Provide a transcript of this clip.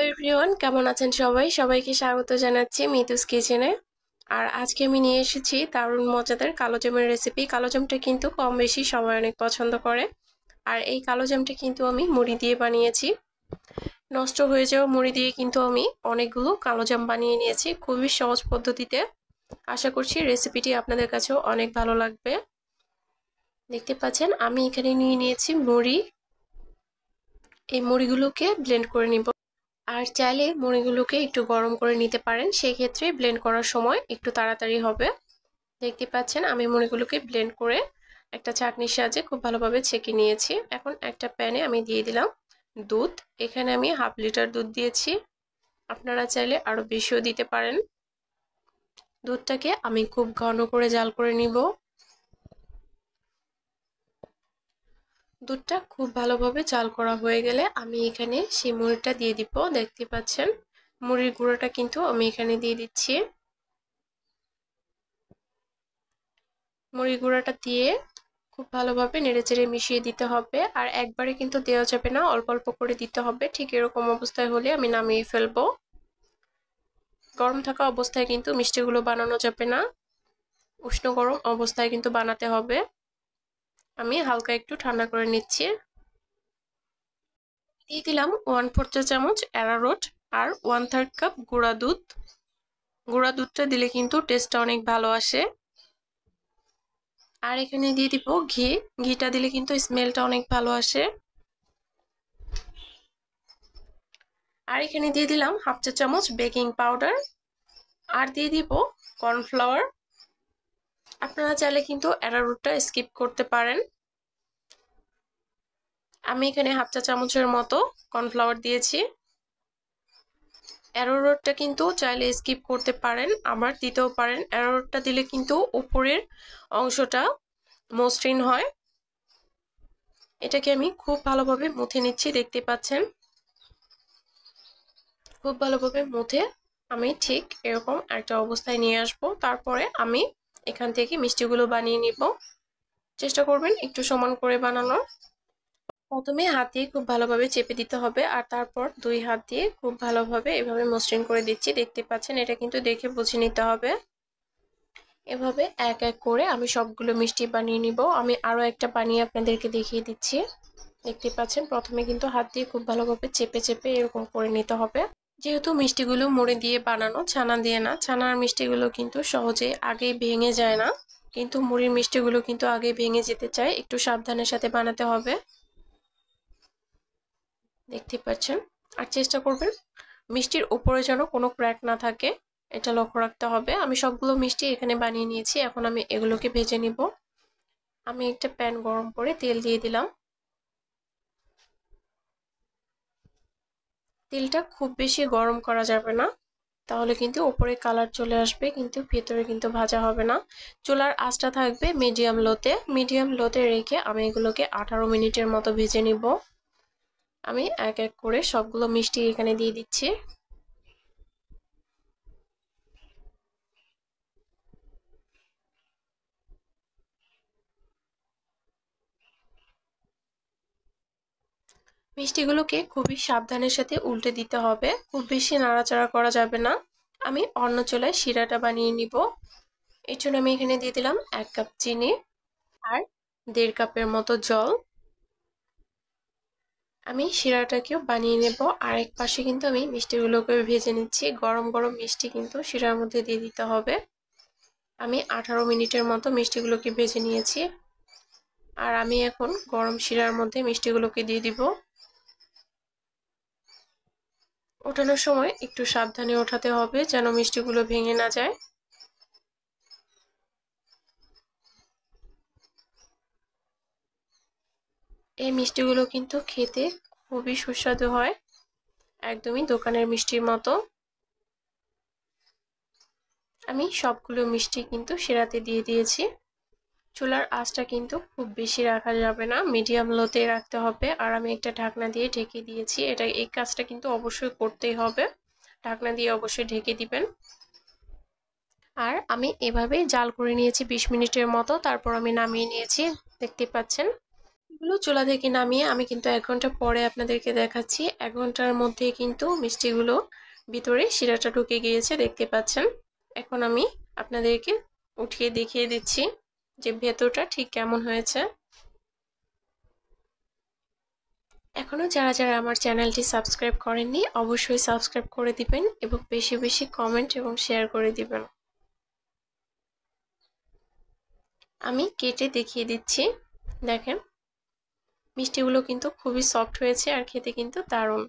Everyone, কেমন আছেন সবাই? সবাইকে স্বাগত জানাচ্ছি মিতুস কিচেনে। আর আজকে আমি নিয়ে এসেছি দারুণ মজাদার কালো জামের রেসিপি। কালো জামটা কিন্তু কম বেশি সবাই অনেক পছন্দ করে। আর এই কালো জামটা কিন্তু আমি মুড়ি দিয়ে বানিয়েছি। নষ্ট হয়ে যাওয়া মুড়ি দিয়ে কিন্তু আমি অনেকগুলো কালো জাম বানিয়ে নিয়েছি খুবই সহজ পদ্ধতিতে। আশা করছি রেসিপিটি আপনাদের কাছেও অনেক ভালো লাগবে। দেখতে পাচ্ছেন আমি এখানে নিয়ে নিয়েছি মুড়ি। এই মুড়িগুলোকে ব্লেন্ড করে নিব। আর চাইলে মুড়িগুলোকে একটু গরম করে নিতে পারেন, সেই ক্ষেত্রে ব্লেন্ড করার সময় একটু তাড়াতাড়ি হবে। দেখতে পাচ্ছেন আমি মুড়িগুলোকে ব্লেন্ড করে একটা চাটনির সাহায্যে খুব ভালোভাবে ছেঁকে নিয়েছি। এখন একটা প্যানে আমি দিয়ে দিলাম দুধ। এখানে আমি হাফ লিটার দুধ দিয়েছি, আপনারা চাইলে আরো বেশিও দিতে পারেন। দুধটাকে আমি খুব ঘন করে জাল করে নিব। দুধটা খুব ভালোভাবে জাল করা হয়ে গেলে আমি এখানে সেই মুড়িটা দিয়ে দিব। দেখতে পাচ্ছেন মুড়ির গুঁড়োটা কিন্তু আমি এখানে দিয়ে দিচ্ছি। মুড়ি গুঁড়াটা দিয়ে খুব ভালোভাবে নেড়েচেড়ে মিশিয়ে দিতে হবে। আর একবারে কিন্তু দেওয়া যাবে না, অল্প অল্প করে দিতে হবে। ঠিক এরকম অবস্থায় হলে আমি নামিয়ে ফেলবো। গরম থাকা অবস্থায় কিন্তু মিষ্টিগুলো বানানো যাবে না, উষ্ণ গরম অবস্থায় কিন্তু বানাতে হবে। আমি হালকা একটু ঠান্ডা করে নিচ্ছি। দিয়ে দিলাম 1/4 চা চামচ অ্যারারুট আর 1/3 কাপ গুঁড়া দুধ। গুঁড়া দুধটা দিলে কিন্তু টেস্টটা অনেক ভালো আসে। আর এখানে দিয়ে দিব ঘি। ঘিটা দিলে কিন্তু স্মেলটা অনেক ভালো আসে। আর এখানে দিয়ে দিলাম হাফ চা চামচ বেকিং পাউডার আর দিয়ে দিব কর্নফ্লাওয়ার। আপনারা চাইলে কিন্তু অ্যারারুটটা স্কিপ করতে পারেন। আমি এখানে হাফ চা চামচের মতো কর্নফ্লাওয়ার দিয়েছি। অ্যারারুটটা কিন্তু চাইলে স্কিপ করতে পারেন, আবার দিতেও পারেন। অ্যারারুটটা দিলে কিন্তু উপরের অংশটা মসৃণ হয়। এটাকে আমি খুব ভালোভাবে মুথে নিচ্ছি, দেখতে পাচ্ছেন। খুব ভালোভাবে মুথে আমি ঠিক এরকম একটা অবস্থায় নিয়ে আসব। তারপরে আমি এখান থেকে মিষ্টিগুলো বানিয়ে নিব। চেষ্টা করবেন একটু সমান করে বানানোর। প্রথমে হাত দিয়ে খুব ভালোভাবে চেপে দিতে হবে, আর তারপর দুই হাত দিয়ে খুব ভালোভাবে এভাবে মসৃণ করে দিচ্ছি। দেখতে পাচ্ছেন, এটা কিন্তু দেখে বুঝে নিতে হবে। এভাবে এক এক করে আমি সবগুলো মিষ্টি বানিয়ে নিব। আমি আরো একটা বানিয়ে আপনাদেরকে দেখিয়ে দিচ্ছি। দেখতে পাচ্ছেন প্রথমে কিন্তু হাত দিয়ে খুব ভালোভাবে চেপে চেপে এরকম করে নিতে হবে। যেহেতু মিষ্টিগুলো মুড়ি দিয়ে বানানো, ছানা দিয়ে না, ছানার মিষ্টিগুলো কিন্তু সহজে আগেই ভেঙে যায় না, কিন্তু মুড়ির মিষ্টিগুলো কিন্তু আগে ভেঙে যেতে চায়। একটু সাবধানের সাথে বানাতে হবে। দেখতে পাচ্ছেন। আর চেষ্টা করবেন মিষ্টির উপরে যেন কোনো ক্র্যাক না থাকে, এটা লক্ষ্য রাখতে হবে। আমি সবগুলো মিষ্টি এখানে বানিয়ে নিয়েছি। এখন আমি এগুলোকে ভেজে নিব। আমি একটা প্যান গরম করে তেল দিয়ে দিলাম। তেলটা খুব বেশি গরম করা যাবে না, তাহলে কিন্তু উপরে কালার চলে আসবে কিন্তু ভেতরে কিন্তু ভাজা হবে না। চুলার আঁচটা থাকবে মিডিয়াম লোতে। মিডিয়াম লোতে রেখে আমি এগুলোকে 18 মিনিটের মতো ভেজে নিব। আমি এক এক করে সবগুলো মিষ্টি এখানে দিয়ে দিচ্ছি। মিষ্টিগুলোকে খুবই সাবধানের সাথে উল্টে দিতে হবে, খুব বেশি নাড়াচাড়া করা যাবে না। আমি অন্য চুলায় শিরাটা বানিয়ে নিব। এর জন্য আমি এখানে দিয়ে দিলাম 1 কাপ চিনি আর 1.5 কাপের মতো জল। আমি শিরাটাকেও বানিয়ে নেব। আর এক পাশে কিন্তু আমি মিষ্টিগুলোকে ভেজে নিচ্ছি। গরম গরম মিষ্টি কিন্তু শিরার মধ্যে দিয়ে দিতে হবে। আমি 18 মিনিটের মতো মিষ্টিগুলোকে ভেজে নিয়েছি। আর আমি এখন গরম শিরার মধ্যে মিষ্টিগুলোকে দিয়ে দিব। ওঠানোর সময় একটু সাবধানে ওঠাতে হবে যেন মিষ্টিগুলো ভেঙে না যায়। এই মিষ্টিগুলো কিন্তু খেতে খুবই সুস্বাদু হয়, একদমই দোকানের মিষ্টির মতো। আমি সবগুলো মিষ্টি কিন্তু শিরাতে দিয়ে দিয়েছি। চুলার আঁচটা কিন্তু খুব বেশি রাখা যাবে না, মিডিয়াম লোতে রাখতে হবে। আর আমি একটা ঢাকনা দিয়ে ঢেকে দিয়েছি। এই কাজটা কিন্তু অবশ্যই করতেই হবে, ঢাকনা দিয়ে অবশ্যই ঢেকে দিবেন। আর আমি এভাবেই জাল করে নিয়েছি 20 মিনিটের মতো, তারপর আমি নামিয়ে নিয়েছি। দেখতে পাচ্ছেন মিষ্টিগুলো চুলা থেকে নামিয়ে আমি কিন্তু 1 ঘন্টা পরে আপনাদেরকে দেখাচ্ছি। 1 ঘন্টার মধ্যে কিন্তু মিষ্টিগুলো ভিতরে শিরাটা ঢুকে গিয়েছে, দেখতে পাচ্ছেন। এখন আমি আপনাদেরকে উঠিয়ে দেখিয়ে দিচ্ছি যে ভেতরটা ঠিক কেমন হয়েছে। এখনো যারা যারা আমার চ্যানেলটি সাবস্ক্রাইব করেননি অবশ্যই সাবস্ক্রাইব করে দিবেন এবং বেশি বেশি কমেন্ট এবং শেয়ার করে দিবেন। আমি কেটে দেখিয়ে দিচ্ছি, দেখেন মিষ্টিগুলো কিন্তু খুবই সফট হয়েছে আর খেতে কিন্তু দারুণ।